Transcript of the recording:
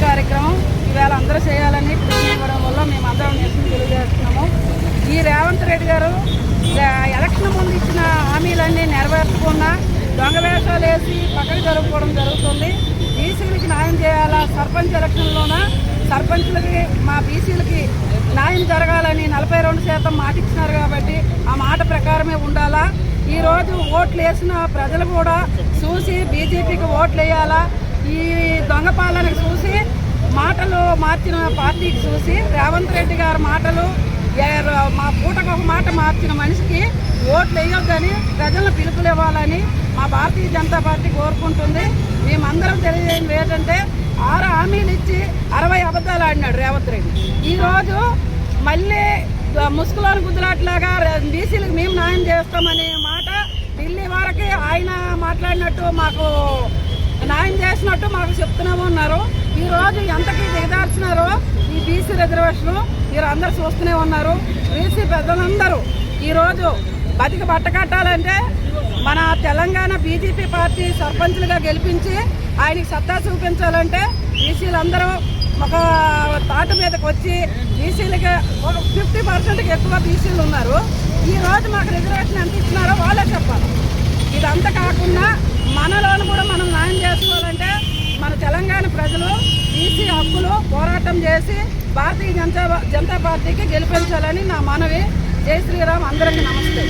కార్యక్రమం ఈవేళ అందరూ చేయాలని పిలుపునివ్వడం వల్ల మేమందరం నిరసన తెలియజేస్తున్నాము. ఈ రేవంత్ రెడ్డి గారు ఎలక్షన్ ముందు ఇచ్చిన హామీలన్నీ నెరవేర్చకుండా దొంగ వేషాలు వేసి పక్కకు జరుపుకోవడం జరుగుతుంది. బీసీలకి న్యాయం చేయాలా, సర్పంచ్ ఎలక్షన్లోన సర్పంచ్లకి మా బీసీలకి న్యాయం జరగాలని 42% మాట ఇచ్చినారు కాబట్టి ఆ మాట ప్రకారమే ఉండాలా. ఈరోజు ఓట్లు వేసిన ప్రజలు కూడా చూసి బీజేపీకి ఓట్లు వేయాలా. ఈ దొంగ పాలనకు చూసి మాటలు మార్చిన పార్టీకి చూసి రేవంత్ రెడ్డి గారి మాటలు మా పూటకు ఒక మాట మార్చిన మనిషికి ఓట్లు వేయొద్దని ప్రజలను పిలుపులు ఇవ్వాలని మా భారతీయ జనతా పార్టీ కోరుకుంటుంది. మేమందరం తెలియజేయండి ఏంటంటే 6 హామీలు ఇచ్చి 60 అబద్ధాలు ఆడినాడు రేవంత్ రెడ్డి. ఈరోజు మళ్ళీ ముసుగులోని గుద్దులాట్లాగా బీసీలకు మేము న్యాయం చేస్తామనే మాట ఢిల్లీ వరకు ఆయన మాట్లాడినట్టు మాకు న్యాయం చేసినట్టు మాకు చెప్తూనే ఉన్నారు. ఈరోజు ఎంతకీ దిగదార్చినారో ఈ బీసీ రిజర్వేషన్ మీరు అందరూ చూస్తూనే ఉన్నారు. బీసీ పెద్దలందరూ ఈరోజు బతికి బట్ట కట్టాలంటే మన తెలంగాణ బీజేపీ పార్టీ సర్పంచ్లుగా గెలిపించి ఆయనకి సత్తా చూపించాలంటే బీసీలందరూ ఒక తాట మీదకి వచ్చి బీసీలకి 50%కి ఎక్కువ బీసీలు ఉన్నారు. ఈరోజు మాకు రిజర్వేషన్ ఎంత ఇచ్చినారో వాళ్ళే చెప్పాలి. ఇదంతా కాకుండా మనలోను కూడా మనం న్యాయం చేసుకోవాలంటే మన తెలంగాణ ప్రజలు బీసీ హక్కులు పోరాటం చేసి భారతీయ జనతా పార్టీకి గెలిపించాలని నా మనవి. జై శ్రీరామ్. అందరికీ నమస్తే.